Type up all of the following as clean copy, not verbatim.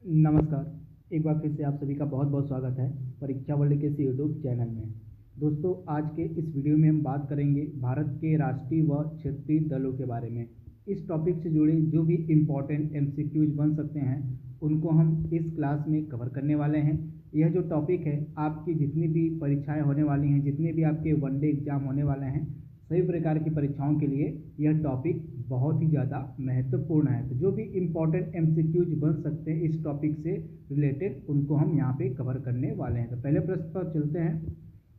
नमस्कार। एक बार फिर से आप सभी का बहुत बहुत स्वागत है परीक्षा वर्ल्ड के इस यूट्यूब चैनल में। दोस्तों, आज के इस वीडियो में हम बात करेंगे भारत के राष्ट्रीय व क्षेत्रीय दलों के बारे में। इस टॉपिक से जुड़े जो भी इम्पोर्टेंट एमसीक्यूज बन सकते हैं उनको हम इस क्लास में कवर करने वाले हैं। यह जो टॉपिक है, आपकी जितनी भी परीक्षाएँ होने वाली हैं, जितने भी आपके वनडे एग्जाम होने वाले हैं, सभी प्रकार की परीक्षाओं के लिए यह टॉपिक बहुत ही ज़्यादा महत्वपूर्ण है। तो जो भी इम्पोर्टेंट एमसीक्यूज बन सकते हैं इस टॉपिक से रिलेटेड, उनको हम यहाँ पे कवर करने वाले हैं। तो पहले प्रश्न पर चलते हैं।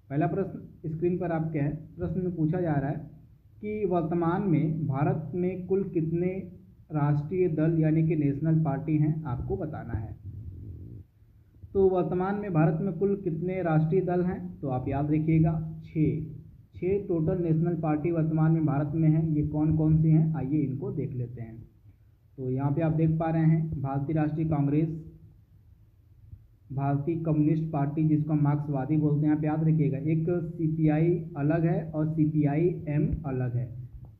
पहला प्रश्न स्क्रीन पर आपके है। प्रश्न में पूछा जा रहा है कि वर्तमान में भारत में कुल कितने राष्ट्रीय दल यानी कि नेशनल पार्टी हैं, आपको बताना है। तो वर्तमान में भारत में कुल कितने राष्ट्रीय दल हैं, तो आप याद रखिएगा 6 टोटल नेशनल पार्टी वर्तमान में भारत में हैं। ये कौन कौन सी हैं, आइए इनको देख लेते हैं। तो यहाँ पे आप देख पा रहे हैं भारतीय राष्ट्रीय कांग्रेस, भारतीय कम्युनिस्ट पार्टी जिसको हम मार्क्सवादी बोलते हैं, आप याद रखिएगा। एक सीपीआई अलग है और सीपीआई एम अलग है।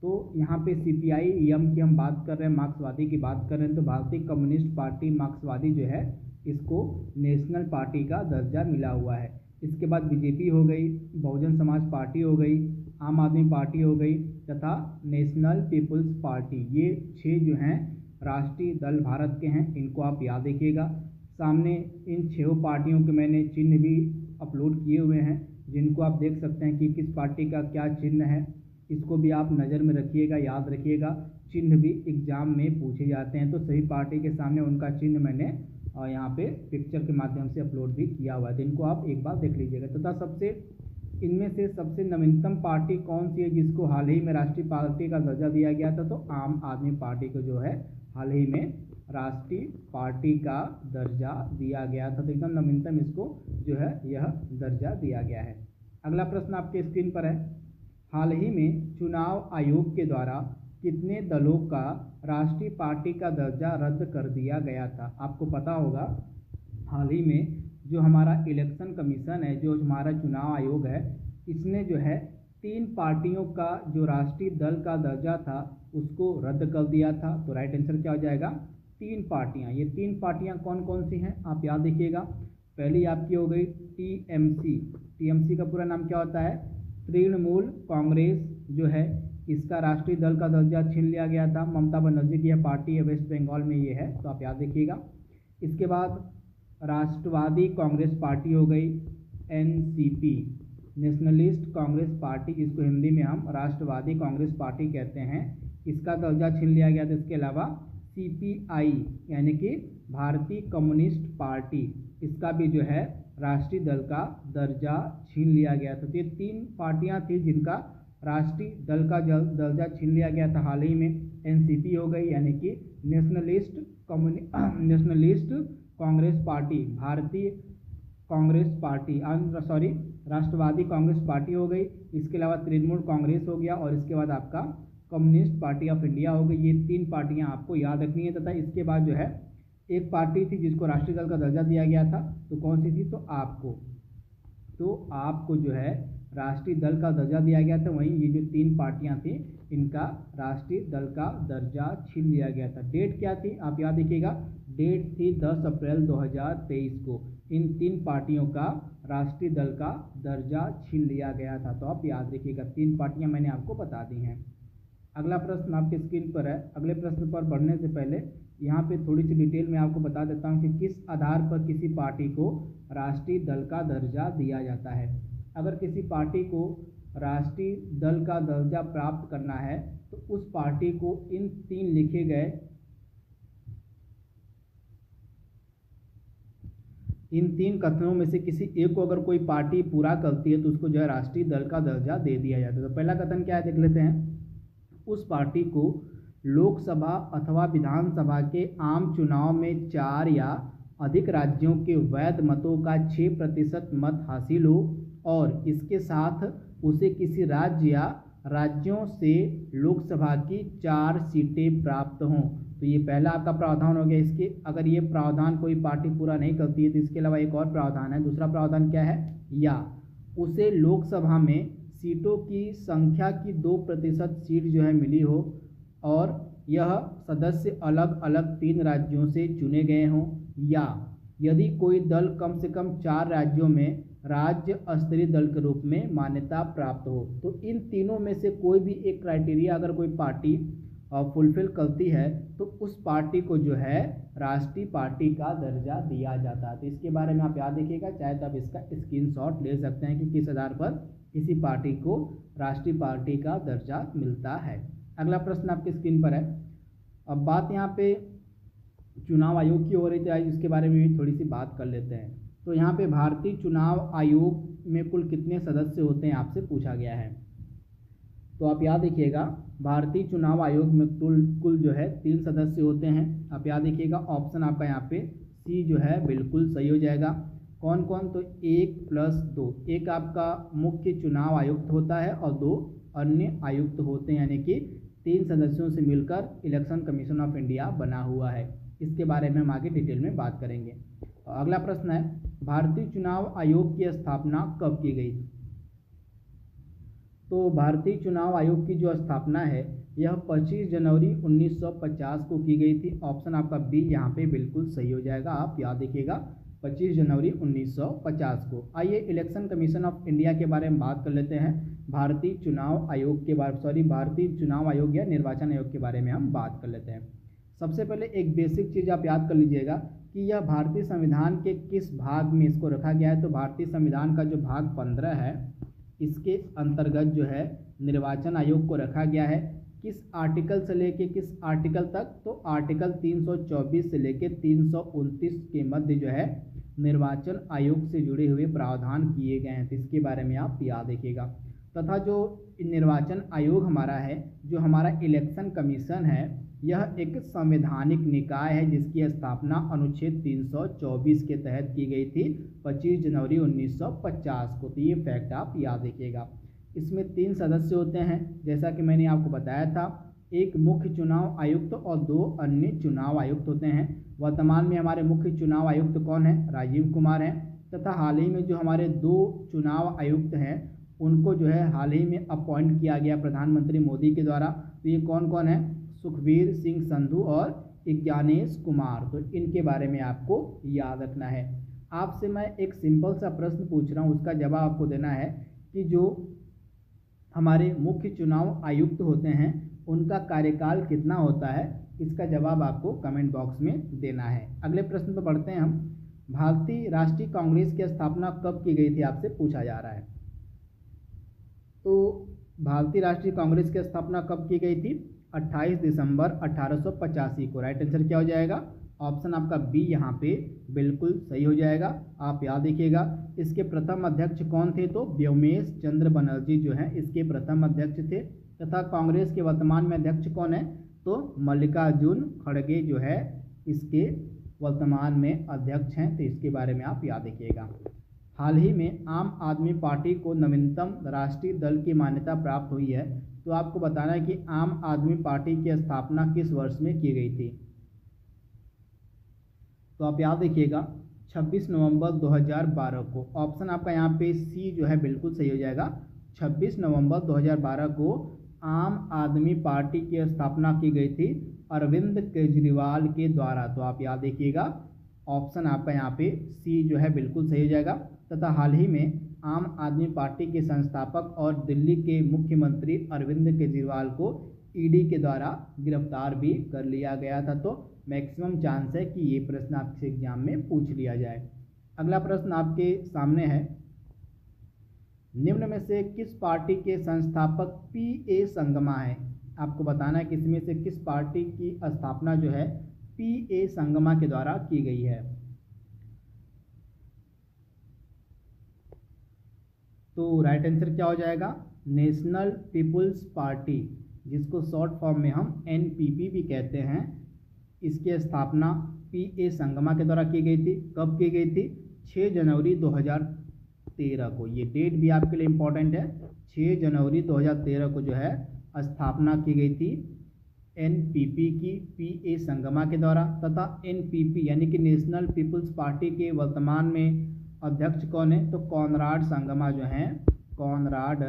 तो यहाँ पे सीपीआई एम की हम बात कर रहे हैं, मार्क्सवादी की बात कर रहे हैं। तो भारतीय कम्युनिस्ट पार्टी मार्क्सवादी जो है इसको नेशनल पार्टी का दर्जा मिला हुआ है। इसके बाद बीजेपी हो गई, बहुजन समाज पार्टी हो गई, आम आदमी पार्टी हो गई तथा नेशनल पीपल्स पार्टी। ये 6 जो हैं राष्ट्रीय दल भारत के हैं, इनको आप याद रखिएगा। सामने इन 6 पार्टियों के मैंने चिन्ह भी अपलोड किए हुए हैं, जिनको आप देख सकते हैं कि किस पार्टी का क्या चिन्ह है। इसको भी आप नज़र में रखिएगा, याद रखिएगा। चिन्ह भी एग्जाम में पूछे जाते हैं, तो सभी पार्टी के सामने उनका चिन्ह मैंने और यहाँ पे पिक्चर के माध्यम से अपलोड भी किया हुआ है, तो इनको आप एक बार देख लीजिएगा। तथा इनमें से सबसे नवीनतम पार्टी कौन सी है जिसको हाल ही में राष्ट्रीय पार्टी का दर्जा दिया गया था, तो आम आदमी पार्टी को जो है हाल ही में राष्ट्रीय पार्टी का दर्जा दिया गया था। तो एकदम नवीनतम इसको जो है यह दर्जा दिया गया है। अगला प्रश्न आपके स्क्रीन पर है। हाल ही में चुनाव आयोग के द्वारा कितने दलों का राष्ट्रीय पार्टी का दर्जा रद्द कर दिया गया था। आपको पता होगा हाल ही में जो हमारा इलेक्शन कमीशन है, जो हमारा चुनाव आयोग है, इसने जो है 3 पार्टियों का जो राष्ट्रीय दल का दर्जा था उसको रद्द कर दिया था। तो राइट आंसर क्या हो जाएगा, 3 पार्टियां। ये 3 पार्टियां कौन कौन सी हैं, आप याद रखिएगा। पहली आपकी हो गई टीएमसी। टीएमसी का पूरा नाम क्या होता है, तृणमूल कांग्रेस जो है, इसका राष्ट्रीय दल का दर्जा छीन लिया गया था। ममता बनर्जी की यह पार्टी है, वेस्ट बंगाल में ये है, तो आप याद रखिएगा। इसके बाद राष्ट्रवादी कांग्रेस पार्टी हो गई, एनसीपी, नेशनलिस्ट कांग्रेस पार्टी, जिसको हिंदी में हम राष्ट्रवादी कांग्रेस पार्टी कहते हैं, इसका दर्जा छीन लिया गया था। इसके अलावा सीपीआई यानी कि भारतीय कम्युनिस्ट पार्टी, इसका भी जो है राष्ट्रीय दल का दर्जा छीन लिया गया था। तो ये 3 पार्टियां थी जिनका राष्ट्रीय दल का दर्जा छीन लिया गया था हाल ही में। एनसीपी हो गई यानी कि नेशनलिस्ट कांग्रेस पार्टी, भारतीय कांग्रेस पार्टी, राष्ट्रवादी कांग्रेस पार्टी हो गई। इसके अलावा तृणमूल कांग्रेस हो गया और इसके बाद आपका कम्युनिस्ट पार्टी ऑफ इंडिया हो गई। ये 3 पार्टियां आपको याद रखनी है। तथा इसके बाद जो है एक पार्टी थी जिसको राष्ट्रीय दल का दर्जा दिया गया था, तो कौन सी थी, तो आपको जो है राष्ट्रीय दल का दर्जा दिया गया था। वहीं ये जो 3 पार्टियां थी इनका राष्ट्रीय दल का दर्जा छीन लिया गया था। डेट क्या थी, आप याद रखिएगा। डेट थी 10 अप्रैल 2023 को इन 3 पार्टियों का राष्ट्रीय दल का दर्जा छीन लिया गया था। तो आप याद रखिएगा, 3 पार्टियां मैंने आपको बता दी हैं। अगला प्रश्न आपके स्क्रीन पर है। अगले प्रश्न पर बढ़ने से पहले यहाँ पे थोड़ी सी डिटेल में आपको बता देता हूँ कि किस आधार पर किसी पार्टी को राष्ट्रीय दल का दर्जा दिया जाता है। अगर किसी पार्टी को राष्ट्रीय दल का दर्जा प्राप्त करना है तो उस पार्टी को इन 3 लिखे गए कथनों में से किसी एक को अगर कोई पार्टी पूरा करती है तो उसको जो है राष्ट्रीय दल का दर्जा दे दिया जाता है। तो पहला कथन क्या है, देख लेते हैं। उस पार्टी को लोकसभा अथवा विधानसभा के आम चुनाव में 4 या अधिक राज्यों के वैध मतों का 6% मत हासिल हो और इसके साथ उसे किसी राज्य या राज्यों से लोकसभा की 4 सीटें प्राप्त हों। तो ये पहला आपका प्रावधान हो गया। इसके अगर ये प्रावधान कोई पार्टी पूरा नहीं करती है तो इसके अलावा एक और प्रावधान है। दूसरा प्रावधान क्या है, या उसे लोकसभा में सीटों की संख्या की 2% सीट जो है मिली हो और यह सदस्य अलग अलग 3 राज्यों से चुने गए हों, या यदि कोई दल कम से कम 4 राज्यों में राज्य स्तरीय दल के रूप में मान्यता प्राप्त हो। तो इन तीनों में से कोई भी एक क्राइटेरिया अगर कोई पार्टी फुलफिल करती है तो उस पार्टी को जो है राष्ट्रीय पार्टी का दर्जा दिया जाता है। तो इसके बारे में आप याद रखिएगा, चाहे तो आप इसका स्क्रीनशॉट ले सकते हैं कि किस आधार पर किसी पार्टी को राष्ट्रीय पार्टी का दर्जा मिलता है। अगला प्रश्न आपकी स्क्रीन पर है। अब बात यहाँ पे चुनाव आयोग की हो रही थी, इसके बारे में भी थोड़ी सी बात कर लेते हैं। तो यहाँ पे भारतीय चुनाव आयोग में कुल कितने सदस्य होते हैं आपसे पूछा गया है। तो आप याद रखिएगा, भारतीय चुनाव आयोग में कुल जो है 3 सदस्य होते हैं। आप याद रखिएगा, ऑप्शन आपका यहाँ पे सी जो है बिल्कुल सही हो जाएगा। कौन कौन, तो 1 + 2, एक आपका मुख्य चुनाव आयुक्त होता है और 2 अन्य आयुक्त होते हैं, यानी कि 3 सदस्यों से मिलकर इलेक्शन कमीशन ऑफ इंडिया बना हुआ है। इसके बारे में हम आगे डिटेल में बात करेंगे। अगला प्रश्न है, भारतीय चुनाव आयोग की स्थापना कब की गई। तो भारतीय चुनाव आयोग की जो स्थापना है यह 25 जनवरी 1950 को की गई थी। ऑप्शन आपका बी यहाँ पे बिल्कुल सही हो जाएगा। आप याद रखिएगा 25 जनवरी 1950 को। आइए इलेक्शन कमीशन ऑफ इंडिया के बारे में बात कर लेते हैं। भारतीय चुनाव आयोग के बारे भारतीय चुनाव आयोग या निर्वाचन आयोग के बारे में हम बात कर लेते हैं। सबसे पहले एक बेसिक चीज़ आप याद कर लीजिएगा कि यह भारतीय संविधान के किस भाग में इसको रखा गया है। तो भारतीय संविधान का जो भाग 15 है इसके अंतर्गत जो है निर्वाचन आयोग को रखा गया है। किस आर्टिकल से लेके किस आर्टिकल तक, तो आर्टिकल 324 से लेके 329 के मध्य जो है निर्वाचन आयोग से जुड़े हुए प्रावधान किए गए हैं। तो इसके बारे में आप याद रखिएगा। तथा जो निर्वाचन आयोग हमारा है, जो हमारा इलेक्शन कमीशन है, यह एक संवैधानिक निकाय है जिसकी स्थापना अनुच्छेद 324 के तहत की गई थी 25 जनवरी 1950 को। तो ये फैक्ट आप याद रखिएगा। इसमें 3 सदस्य होते हैं, जैसा कि मैंने आपको बताया था। एक मुख्य चुनाव आयुक्त और 2 अन्य चुनाव आयुक्त होते हैं। वर्तमान में हमारे मुख्य चुनाव आयुक्त कौन है, राजीव कुमार हैं। तथा हाल ही में जो हमारे 2 चुनाव आयुक्त हैं उनको जो है हाल ही में अपॉइंट किया गया प्रधानमंत्री मोदी के द्वारा। तो ये कौन कौन है, सुखबीर सिंह संधू और ज्ञानेश कुमार। तो इनके बारे में आपको याद रखना है। आपसे मैं एक सिंपल सा प्रश्न पूछ रहा हूँ, उसका जवाब आपको देना है कि जो हमारे मुख्य चुनाव आयुक्त होते हैं उनका कार्यकाल कितना होता है। इसका जवाब आपको कमेंट बॉक्स में देना है। अगले प्रश्न पर बढ़ते हैं हम। भारतीय राष्ट्रीय कांग्रेस की स्थापना कब की गई थी आपसे पूछा जा रहा है। तो भारतीय राष्ट्रीय कांग्रेस की स्थापना कब की गई थी, 28 दिसंबर 1885 को। राइट आंसर क्या हो जाएगा, ऑप्शन आपका बी यहाँ पे बिल्कुल सही हो जाएगा। आप याद रखिएगा। इसके प्रथम अध्यक्ष कौन थे, तो व्योमेश चंद्र बनर्जी जो हैं इसके प्रथम अध्यक्ष थे। तथा कांग्रेस के वर्तमान में अध्यक्ष कौन है, तो मल्लिकार्जुन खड़गे जो है इसके वर्तमान में अध्यक्ष हैं। तो इसके बारे में आप याद रखिएगा। हाल ही में आम आदमी पार्टी को नवीनतम राष्ट्रीय दल की मान्यता प्राप्त हुई है। तो आपको बताना है कि आम आदमी पार्टी की स्थापना किस वर्ष में की गई थी। तो आप याद रखिएगा 26 नवंबर 2012 को। ऑप्शन आपका यहाँ पे सी जो है बिल्कुल सही हो जाएगा। 26 नवंबर 2012 को आम आदमी पार्टी की स्थापना की गई थी अरविंद केजरीवाल के द्वारा। तो आप याद रखिएगा, ऑप्शन आपका यहाँ पे सी जो है बिल्कुल सही हो जाएगा। तथा हाल ही में आम आदमी पार्टी के संस्थापक और दिल्ली के मुख्यमंत्री अरविंद केजरीवाल को ईडी के द्वारा गिरफ्तार भी कर लिया गया था। तो मैक्सिमम चांस है कि ये प्रश्न आपके एग्जाम में पूछ लिया जाए। अगला प्रश्न आपके सामने है, निम्न में से किस पार्टी के संस्थापक पी.ए. संगमा है। आपको बताना है कि इसमें से किस पार्टी की स्थापना जो है पी.ए. संगमा के द्वारा की गई है। तो राइट आंसर क्या हो जाएगा, नेशनल पीपुल्स पार्टी, जिसको शॉर्ट फॉर्म में हम एनपीपी भी कहते हैं। इसकी स्थापना पी.ए. संगमा के द्वारा की गई थी। कब की गई थी, 6 जनवरी 2013 को। ये डेट भी आपके लिए इम्पोर्टेंट है। 6 जनवरी 2013 को जो है स्थापना की गई थी एनपीपी की पी.ए. संगमा के द्वारा। तथा एनपीपी यानी कि नेशनल पीपुल्स पार्टी के वर्तमान में अध्यक्ष कौन है, तो कॉनराड संगमा जो हैं, कॉनराड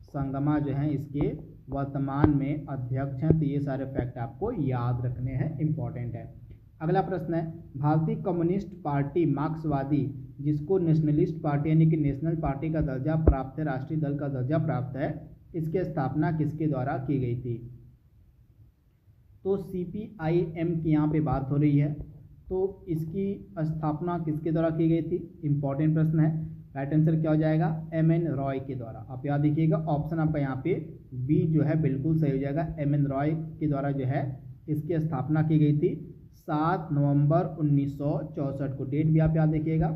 संगमा जो हैं इसके वर्तमान में अध्यक्ष हैं। तो ये सारे फैक्ट आपको याद रखने हैं, इंपॉर्टेंट है। अगला प्रश्न है, भारतीय कम्युनिस्ट पार्टी मार्क्सवादी, जिसको नेशनलिस्ट पार्टी यानी कि नेशनल पार्टी का दर्जा प्राप्त है, राष्ट्रीय दल का दर्जा प्राप्त है, इसकी स्थापना किसके द्वारा की गई थी? तो CPIM की यहाँ पे बात हो रही है। तो इसकी स्थापना किसके द्वारा की गई थी? इंपॉर्टेंट प्रश्न है। राइट आंसर क्या हो जाएगा? MN रॉय के द्वारा। आप याद रखिएगा, ऑप्शन आपका यहाँ पे बी जो है बिल्कुल सही हो जाएगा। MN रॉय के द्वारा जो है इसकी स्थापना की गई थी 7 नवंबर 1964 को। डेट भी आप याद रखिएगा,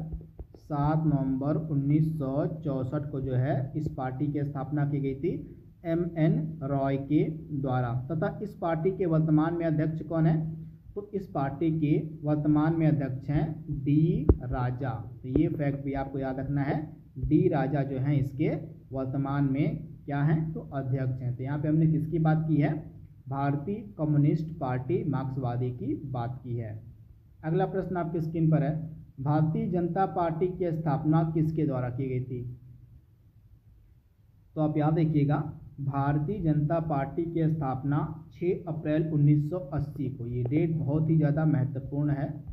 7 नवंबर 1964 को जो है इस पार्टी की स्थापना की गई थी MN रॉय के द्वारा। तथा इस पार्टी के वर्तमान में अध्यक्ष कौन है? तो इस पार्टी के वर्तमान में अध्यक्ष हैं D राजा। तो ये फैक्ट भी आपको याद रखना है, D राजा जो हैं इसके वर्तमान में क्या हैं? तो अध्यक्ष हैं। तो यहाँ पे हमने किसकी बात की है? भारतीय कम्युनिस्ट पार्टी मार्क्सवादी की बात की है। अगला प्रश्न आपकी स्क्रीन पर है, भारतीय जनता पार्टी की स्थापना किसके द्वारा की गई थी? तो आप याद रखिएगा, भारतीय जनता पार्टी की स्थापना 6 अप्रैल 1980 को, ये डेट बहुत ही ज़्यादा महत्वपूर्ण है,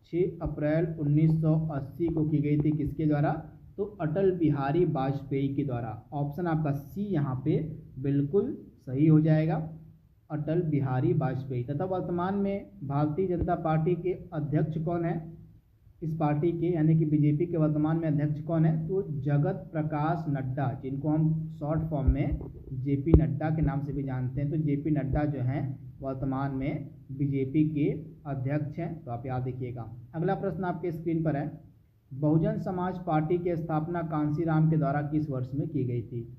6 अप्रैल 1980 को की गई थी। किसके द्वारा? तो अटल बिहारी वाजपेयी के द्वारा। ऑप्शन आपका सी यहाँ पे बिल्कुल सही हो जाएगा, अटल बिहारी वाजपेयी। तथा वर्तमान में भारतीय जनता पार्टी के अध्यक्ष कौन है? इस पार्टी के यानी कि बीजेपी के वर्तमान में अध्यक्ष कौन है? तो जगत प्रकाश नड्डा, जिनको हम शॉर्ट फॉर्म में JP नड्डा के नाम से भी जानते हैं। तो JP नड्डा जो हैं वर्तमान में बीजेपी के अध्यक्ष हैं। तो आप याद रखिएगा। अगला प्रश्न आपके स्क्रीन पर है, बहुजन समाज पार्टी की स्थापना कांशीराम के द्वारा किस वर्ष में की गई थी?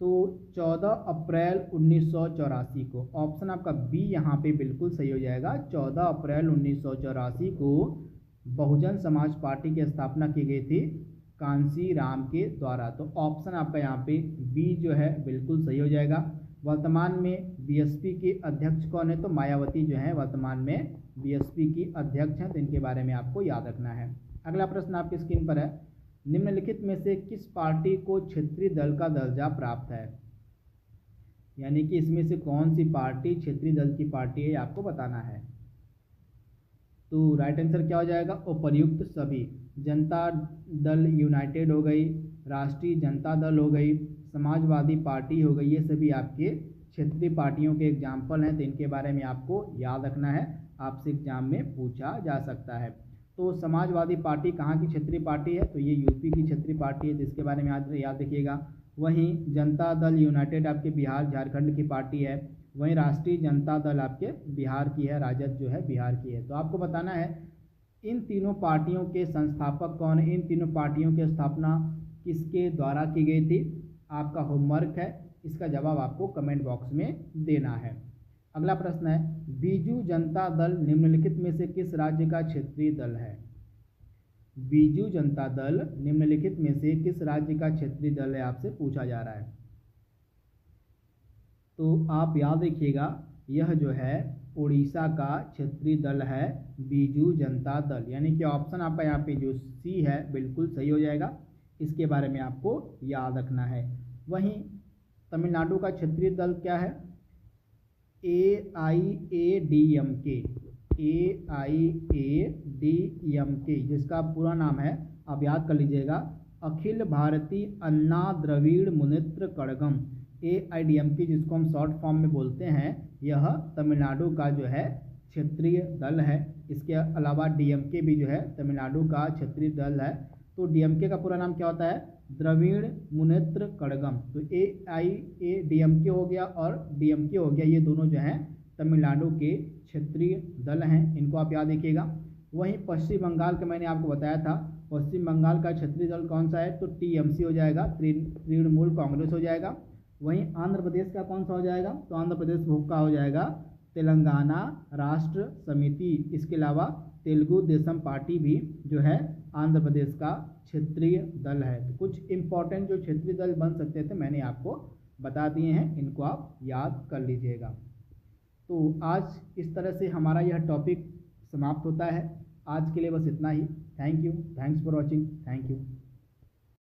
तो 14 अप्रैल 1984 को। ऑप्शन आपका बी यहाँ पे बिल्कुल सही हो जाएगा, 14 अप्रैल 1984 को बहुजन समाज पार्टी की स्थापना की गई थी कांशीराम के द्वारा। तो ऑप्शन आपका यहाँ पे बी जो है बिल्कुल सही हो जाएगा। वर्तमान में BSP के अध्यक्ष कौन है? तो मायावती जो है वर्तमान में BSP की अध्यक्ष हैं। तो इनके बारे में आपको याद रखना है। अगला प्रश्न आपकी स्क्रीन पर है, निम्नलिखित में से किस पार्टी को क्षेत्रीय दल का दर्जा प्राप्त है? यानी कि इसमें से कौन सी पार्टी क्षेत्रीय दल की पार्टी है, आपको बताना है। तो राइट आंसर क्या हो जाएगा? उपर्युक्त सभी। जनता दल यूनाइटेड हो गई, राष्ट्रीय जनता दल हो गई, समाजवादी पार्टी हो गई, ये सभी आपके क्षेत्रीय पार्टियों के एग्जाम्पल हैं। तो इनके बारे में आपको याद रखना है, आपसे एग्जाम में पूछा जा सकता है। तो समाजवादी पार्टी कहाँ की क्षेत्रीय पार्टी है? तो ये यूपी की क्षेत्रीय पार्टी है, जिसके बारे में याद रखिएगा। वहीं जनता दल यूनाइटेड आपके बिहार झारखंड की पार्टी है। वहीं राष्ट्रीय जनता दल आपके बिहार की है, राजद जो है बिहार की है। तो आपको बताना है इन तीनों पार्टियों के संस्थापक कौन है, इन तीनों पार्टियों की स्थापना किसके द्वारा की गई थी? आपका होमवर्क है, इसका जवाब आपको कमेंट बॉक्स में देना है। अगला प्रश्न है, बीजू जनता दल निम्नलिखित में से किस राज्य का क्षेत्रीय दल है? बीजू जनता दल निम्नलिखित में से किस राज्य का क्षेत्रीय दल है, आपसे पूछा जा रहा है। तो आप याद रखिएगा, यह जो है उड़ीसा का क्षेत्रीय दल है बीजू जनता दल। यानी कि ऑप्शन आपका यहाँ पे जो सी है बिल्कुल सही हो जाएगा, इसके बारे में आपको याद रखना है। वहीं तमिलनाडु का क्षेत्रीय दल क्या है? AIADMK, AIADMK, जिसका पूरा नाम है, आप याद कर लीजिएगा, अखिल भारतीय अन्ना द्रविड़ मुनेत्र कड़गम। AIADMK जिसको हम शॉर्ट फॉर्म में बोलते हैं, यह तमिलनाडु का जो है क्षेत्रीय दल है। इसके अलावा DMK भी जो है तमिलनाडु का क्षेत्रीय दल है। तो DMK का पूरा नाम क्या होता है? द्रविड़ मुनेत्र कड़गम। तो AIADMK हो गया और DMK हो गया, ये दोनों जो हैं तमिलनाडु के क्षेत्रीय दल हैं, इनको आप याद रखिएगा। वहीं पश्चिम बंगाल का मैंने आपको बताया था, पश्चिम बंगाल का क्षेत्रीय दल कौन सा है? तो TMC हो जाएगा, तृणमूल कांग्रेस हो जाएगा। वहीं आंध्र प्रदेश का कौन सा हो जाएगा? तो आंध्र प्रदेश का हो जाएगा तेलंगाना राष्ट्र समिति। इसके अलावा तेलुगु देशम पार्टी भी जो है आंध्र प्रदेश का क्षेत्रीय दल है। तो कुछ इंपॉर्टेंट जो क्षेत्रीय दल बन सकते थे मैंने आपको बता दिए हैं, इनको आप याद कर लीजिएगा। तो आज इस तरह से हमारा यह टॉपिक समाप्त होता है। आज के लिए बस इतना ही। Thank you, thanks for watching, thank you.